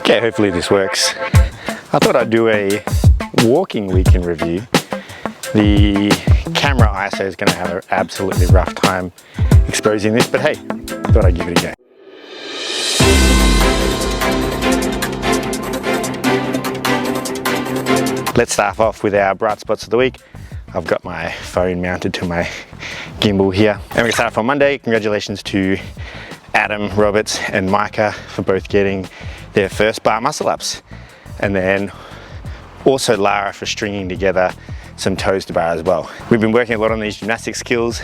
Okay, hopefully this works. I thought I'd do a walking week in review. The camera ISO is going to have an absolutely rough time exposing this, but hey, thought I'd give it a go. Let's start off with our bright spots of the week. I've got my phone mounted to my gimbal here. And we're going to start off on Monday. Congratulations to Adam, Roberts and Micah for both getting their first bar muscle ups. And then also Lara for stringing together some toes to bar as well. We've been working a lot on these gymnastic skills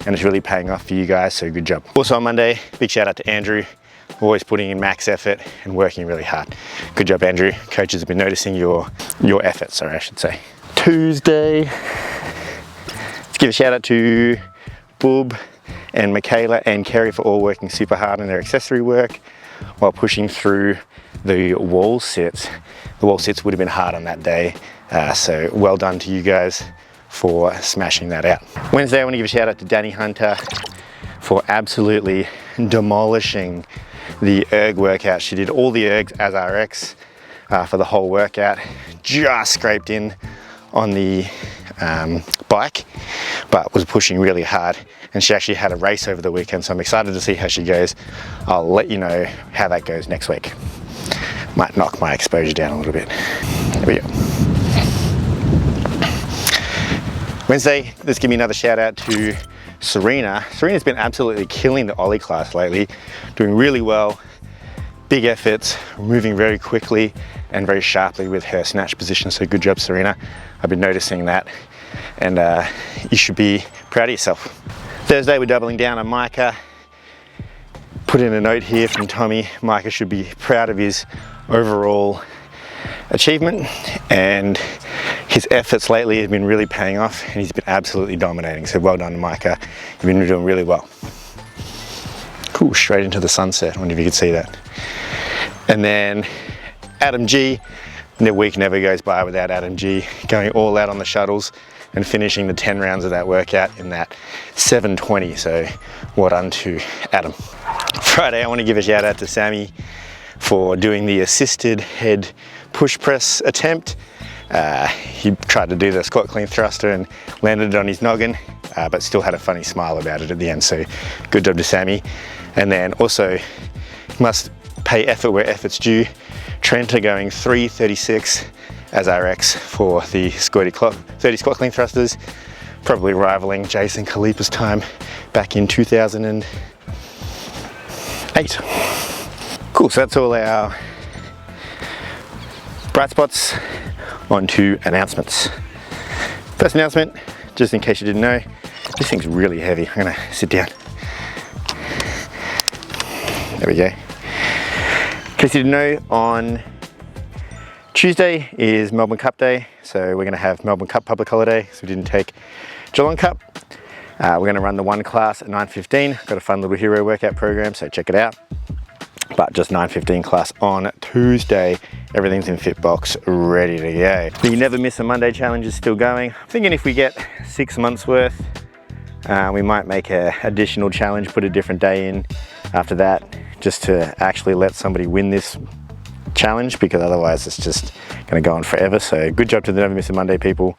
and it's really paying off for you guys, so good job. Also on Monday, big shout out to Andrew, always putting in max effort and working really hard. Good job, Andrew. Coaches have been noticing your effort, sorry, I should say. Tuesday, let's give a shout out to Boob and Michaela and Kerry for all working super hard on their accessory work while pushing through the wall sits. The wall sits would have been hard on that day, so well done to you guys for smashing that out. Wednesday, I want to give a shout out to Danny Hunter for absolutely demolishing the erg workout. She did all the ergs as RX for the whole workout, just scraped in on the bike, but was pushing really hard, and she actually had a race over the weekend, so I'm excited to see how she goes. I'll let you know how that goes next week. Might knock my exposure down a little bit. There we go. Wednesday, let's give me another shout out to Serena. Serena's been absolutely killing the Ollie class lately, doing really well, big efforts, moving very quickly and very sharply with her snatch position, so good job, Serena. I've been noticing that, and you should be proud of yourself. Thursday, we're doubling down on Micah. Put in a note here from Tommy. Micah should be proud of his overall achievement, and his efforts lately have been really paying off, and he's been absolutely dominating, so well done, Micah. You've been doing really well. Cool, straight into the sunset. I wonder if you could see that. And then Adam G, the week never goes by without Adam G going all out on the shuttles and finishing the 10 rounds of that workout in that 7:20, so well done to Adam. Friday, I want to give a shout out to Sammy for doing the assisted head push press attempt. He tried to do the squat clean thruster and landed it on his noggin, but still had a funny smile about it at the end, so good job to Sammy. And then also must pay effort where effort's due. Trenta going 3:36 as RX for the 30 squat clean thrusters, probably rivaling Jason Khalipa's time back in 2008. Cool, so that's all our bright spots. On to announcements. First announcement, just in case you didn't know, this thing's really heavy. I'm gonna sit down. There we go. In case you didn't know, on Tuesday is Melbourne Cup Day, so we're gonna have Melbourne Cup public holiday, so we didn't take Geelong Cup. We're gonna run the one class at 9:15. Got a fun little hero workout program, so check it out. But just 9:15 class on Tuesday. Everything's in Fitbox, ready to go. The Never Miss a Monday challenge is still going. I'm thinking if we get 6 months worth, we might make an additional challenge, put a different day in after that, just to actually let somebody win this challenge, because otherwise it's just gonna go on forever. So good job to the Never Miss a Monday people.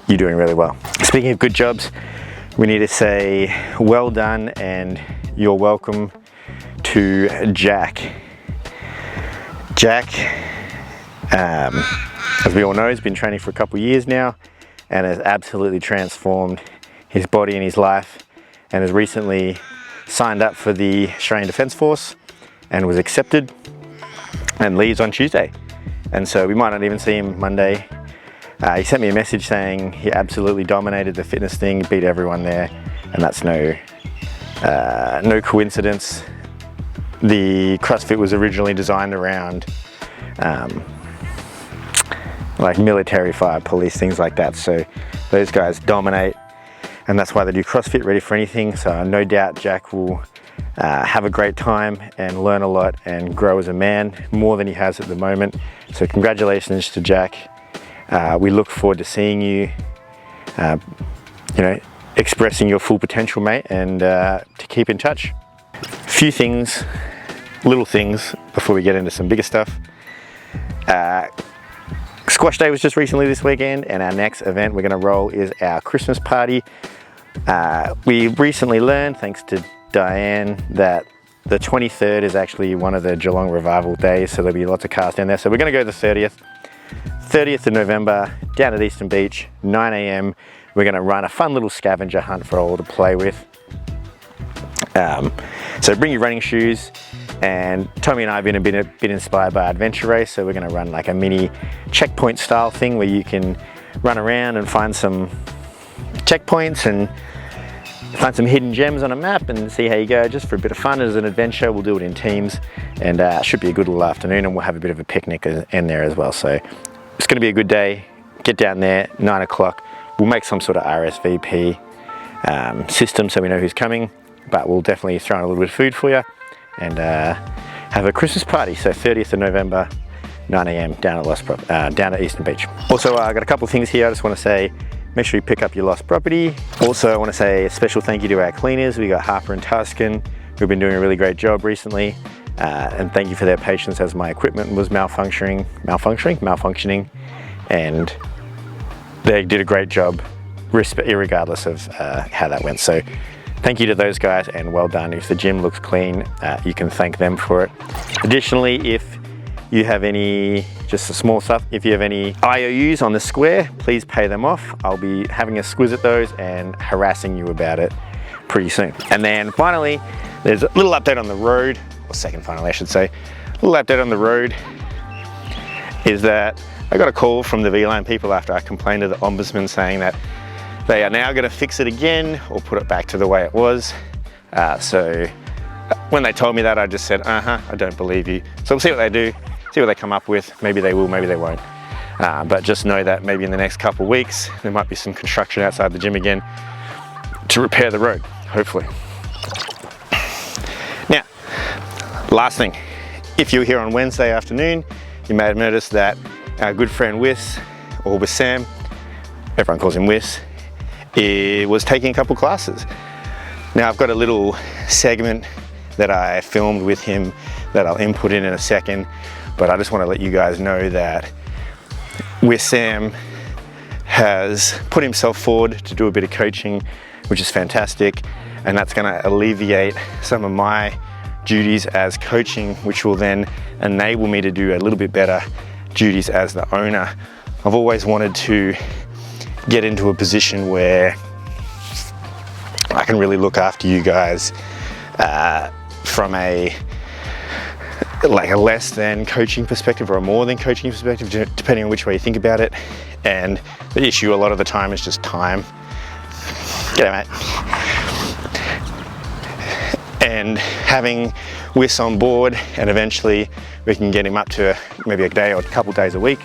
You're doing really well. Speaking of good jobs, we need to say well done and you're welcome to Jack. Jack, as we all know, has been training for a couple of years now and has absolutely transformed his body and his life, and has recently signed up for the Australian Defence Force and was accepted and leaves on Tuesday. And so we might not even see him Monday. He sent me a message saying he absolutely dominated the fitness thing, beat everyone there, and that's no coincidence. The CrossFit was originally designed around like military, fire, police, things like that. So those guys dominate, and that's why they do CrossFit, ready for anything. So no doubt Jack will have a great time and learn a lot and grow as a man, more than he has at the moment. So congratulations to Jack. We look forward to seeing you, expressing your full potential, mate, and to keep in touch. A few things little things before we get into some bigger stuff. Squash day was just recently this weekend, and our next event we're going to roll is our Christmas party. We recently learned, thanks to Diane, that the 23rd is actually one of the Geelong revival days, so there'll be lots of cars down there. So we're going to go the 30th of November, down at Eastern Beach, 9 AM. We're going to run a fun little scavenger hunt for all to play with. So bring your running shoes, and Tommy and I have been a bit inspired by Adventure Race, so we're going to run like a mini checkpoint style thing where you can run around and find some checkpoints and find some hidden gems on a map and see how you go, just for a bit of fun as an adventure. We'll do it in teams, and it should be a good little afternoon, and we'll have a bit of a picnic in there as well. So it's going to be a good day. Get down there, 9 o'clock. We'll make some sort of RSVP system so we know who's coming, but we'll definitely throw in a little bit of food for you and have a Christmas party. So 30th of November, 9 AM down at Eastern Beach. Also, I got a couple of things here I just want to say. Make sure you pick up your lost property. Also, I want to say a special thank you to our cleaners. We got Harper and Tuscan, who've been doing a really great job recently. And thank you for their patience as my equipment was malfunctioning, and they did a great job regardless of how that went. So thank you to those guys, and well done. If the gym looks clean, you can thank them for it. Additionally, if you have any, just the small stuff, if you have any IOUs on the square, please pay them off. I'll be having a squiz at those and harassing you about it pretty soon. And then finally, there's a little update on the road, or second finally I should say. A little update on the road is that I got a call from the V-Line people after I complained to the Ombudsman saying that they are now going to fix it again or put it back to the way it was. So when they told me that, I just said, I don't believe you. So we'll see what they do, see what they come up with. Maybe they will, maybe they won't. But just know that maybe in the next couple of weeks, there might be some construction outside the gym again to repair the road, hopefully. Now, last thing, if you were here on Wednesday afternoon, you may have noticed that our good friend Wiss, or Wissam, everyone calls him Wiss, was taking a couple classes. Now I've got a little segment that I filmed with him that I'll input in a second, but I just want to let you guys know that Wissam has put himself forward to do a bit of coaching, which is fantastic, and that's going to alleviate some of my duties as coaching, which will then enable me to do a little bit better duties as the owner. I've always wanted to get into a position where I can really look after you guys from a less than coaching perspective or a more than coaching perspective, depending on which way you think about it. And the issue a lot of the time is just time. G'day, mate. And having Wiss on board, and eventually we can get him up to maybe a day or a couple days a week.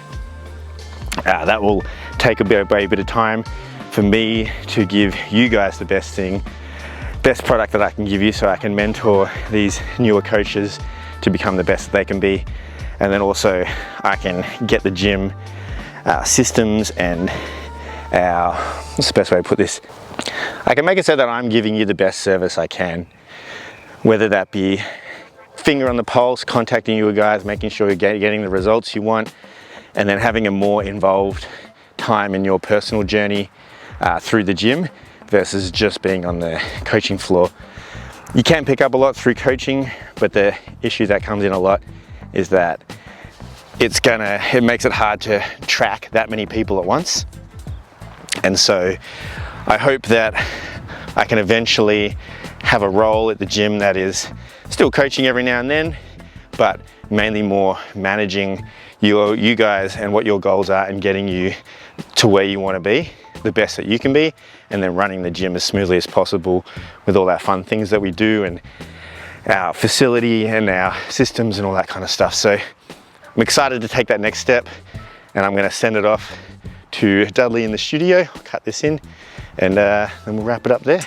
That will take a bit of time for me to give you guys the best product that I can give you, so I can mentor these newer coaches to become the best they can be. And then also I can get the gym systems and what's the best way to put this? I can make it so that I'm giving you the best service I can, whether that be finger on the pulse, contacting you guys, making sure you're getting the results you want, and then having a more involved time in your personal journey through the gym versus just being on the coaching floor. You can pick up a lot through coaching, but the issue that comes in a lot is that it makes it hard to track that many people at once. And so I hope that I can eventually have a role at the gym that is still coaching every now and then, but mainly more managing you guys and what your goals are, and getting you to where you want to be, the best that you can be, and then running the gym as smoothly as possible with all our fun things that we do, and our facility and our systems and all that kind of stuff. So I'm excited to take that next step, and I'm going to send it off to Dudley in the studio. I'll cut this in, and then we'll wrap it up there.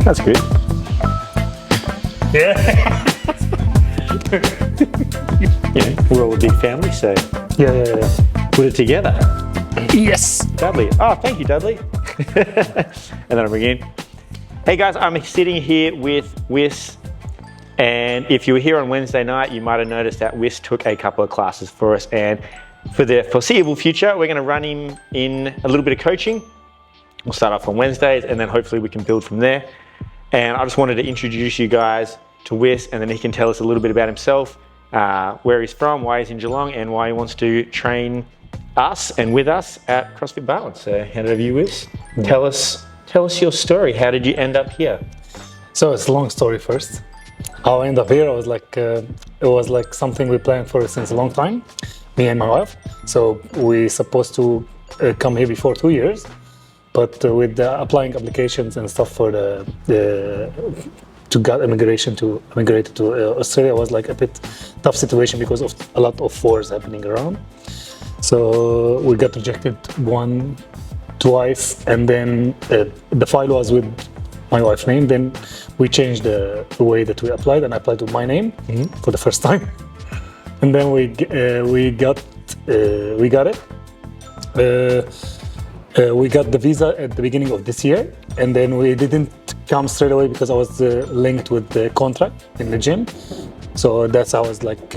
That's good. Yeah. We're all a big family, so Yeah. put it together. Yes. Dudley. Oh, thank you, Dudley. And then I bring in. Hey guys, I'm sitting here with Wis. And if you were here on Wednesday night, you might have noticed that Wis took a couple of classes for us. And for the foreseeable future, we're going to run him in a little bit of coaching. We'll start off on Wednesdays, and then hopefully we can build from there. And I just wanted to introduce you guys to Wis, and then he can tell us a little bit about himself, where he's from, why he's in Geelong, and why he wants to train us and with us at CrossFit Barwon. So hand it over to you, Wis. Tell us your story. How did you end up here? So it's a long story first. How I ended up here, I was like, it was like something we planned for since a long time, me and my wife. So we supposed to come here before 2 years, but with applying applications and stuff for to get immigrated to Australia was like a bit tough situation because of a lot of wars happening around. So we got rejected twice, and then the file was with my wife's name. Then we changed the way that we applied, and I applied with my name for the first time. And then we got it. We got the visa at the beginning of this year, and then we didn't come straight away because I was linked with the contract in the gym. So that's how I was like,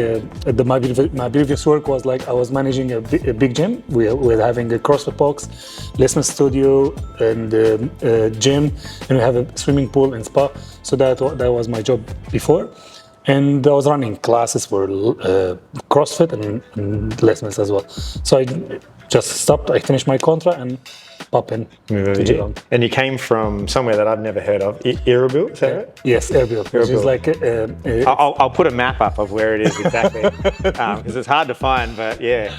my previous work was like I was managing a big gym. We're having a CrossFit box, lesson studio, and gym, and we have a swimming pool and spa. So that was my job before. And I was running classes for CrossFit and lessons as well. So I just stopped, I finished my contract and pop in to Geelong. And you came from somewhere that I've never heard of, Erbil, is that right? Yes, Erbil, which is like... I'll put a map up of where it is exactly, because it's hard to find, but yeah.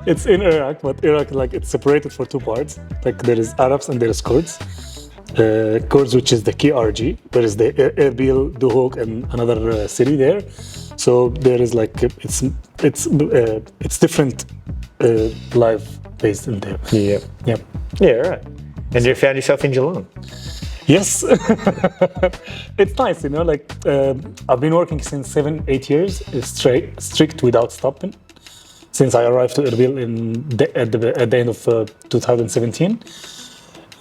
It's in Iraq, but Iraq, like, it's separated for two parts. Like there is Arabs and there is Kurds. Kurds, which is the KRG, there is the Erbil, Duhok, and another city there. So there is like, it's different life based in there. Yeah, right. And you found yourself in Geelong? Yes. It's nice, you know, like I've been working since 7-8 years strict without stopping since I arrived to Erbil at the end of 2017.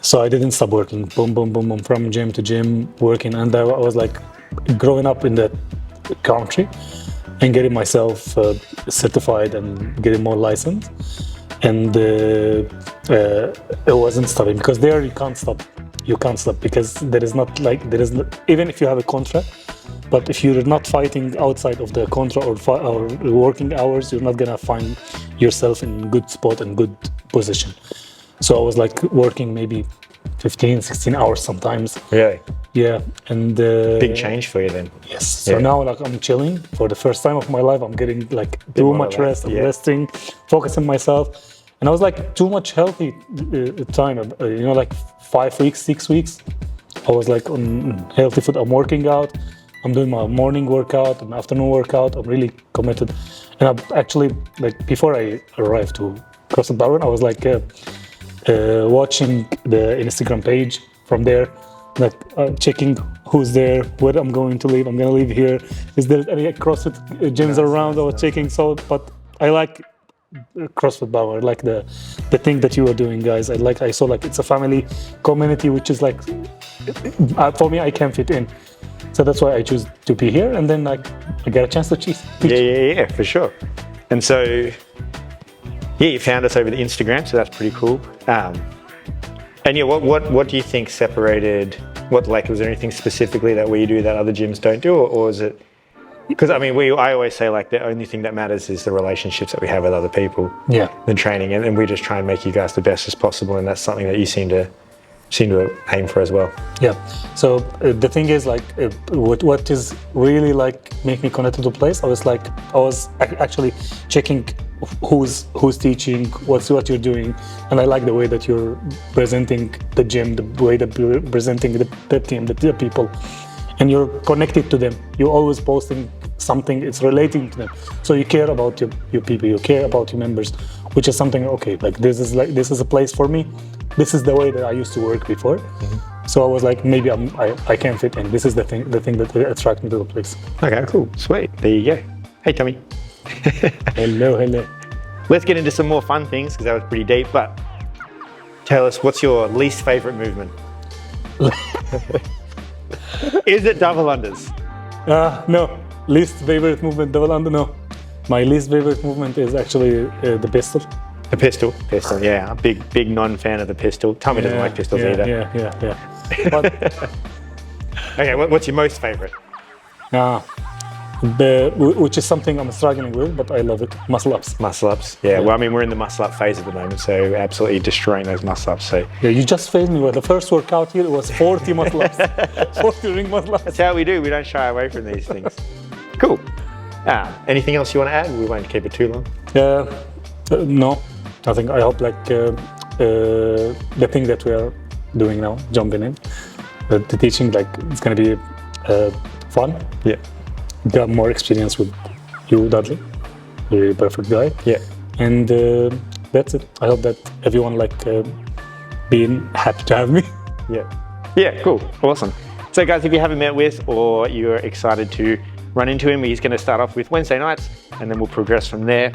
So I didn't stop working, boom, from gym to gym, working. And I was like growing up in that country and getting myself certified and getting more license. And it wasn't stopping because there you can't stop because even if you have a contract, but if you're not fighting outside of the contract or working hours, you're not gonna find yourself in good spot and good position. So I was like working maybe 15-16 hours sometimes. Really? Yeah, and big change for you then. Yes. So now like I'm chilling for the first time of my life. I'm getting like too much rest. I'm resting, focusing myself. And I was like too much healthy time, you know, like 5 weeks, 6 weeks. I was like on healthy food. I'm working out. I'm doing my morning workout and afternoon workout. I'm really committed. And I'm actually like before I arrived to CrossFit Barwon, I was like watching the Instagram page from there, like checking who's there, where I'm going to live. I'm gonna live here. Is there any CrossFit gyms around? I was checking. So, but I like CrossFit Barwon, like the thing that you are doing, guys. I saw like it's a family community, which is like for me, I can fit in. So that's why I choose to be here, and then like I get a chance to teach. Yeah, for sure. And so, yeah, you found us over the Instagram, so that's pretty cool. And yeah, what do you think separated? Was there anything specifically that we do that other gyms don't do, or is it? Because I mean, I always say like the only thing that matters is the relationships that we have with other people. Yeah. The training, and we just try and make you guys the best as possible, and that's something that you seem to aim for as well. Yeah. So the thing is like, what is really like make me connected to the place? I was actually checking who's teaching, what you're doing, and I like the way that you're presenting the gym, the way that you're presenting the team, the people. And you're connected to them. You're always posting something, it's relating to them. So you care about your people, you care about your members, which is something, okay, like this is a place for me. This is the way that I used to work before. So I was like, maybe I can fit in. This is the thing that attracted me to the place. Okay, cool, sweet. There you go. Hey, Tommy. Hello. Let's get into some more fun things because that was pretty deep. But tell us, what's your least favorite movement? Is it double unders? No. Least favorite movement, double under, no. My least favorite movement is actually the pistol. The pistol, yeah. Big non-fan of the pistol. Tommy doesn't like pistols either. Yeah. But, okay, what's your most favorite? which is something I'm struggling with, but I love it. Muscle ups. Muscle ups, yeah. Well, I mean, we're in the muscle up phase at the moment, so absolutely destroying those muscle ups. So yeah, you just phased me. The first workout here was 40 muscle ups, 40 ring muscle ups. That's how we do. We don't shy away from these things. Cool. Anything else you want to add? We won't keep it too long. No, I think I hope like the thing that we are doing now, jumping in, the teaching, like it's gonna be fun. Yeah. Got more experience with you, Dudley. You're a perfect guy. Yeah. And that's it. I hope that everyone being happy to have me. Yeah, cool, awesome. So guys, if you haven't met with or you're excited to run into him, he's going to start off with Wednesday nights and then we'll progress from there.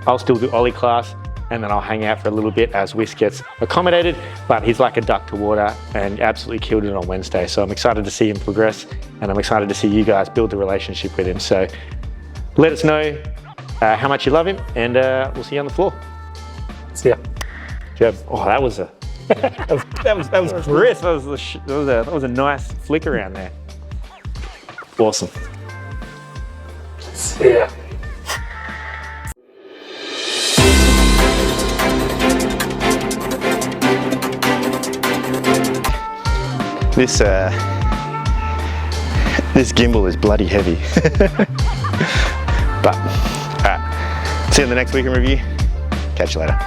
I'll still do Ollie class and then I'll hang out for a little bit as Whis gets accommodated, but he's like a duck to water and absolutely killed it on Wednesday. So I'm excited to see him progress and I'm excited to see you guys build a relationship with him. So let us know how much you love him and we'll see you on the floor. See ya. Oh, that was crisp. That was a nice flick around there. Awesome. See ya. This gimbal is bloody heavy. But, all right. See you in the next week in review. Catch you later.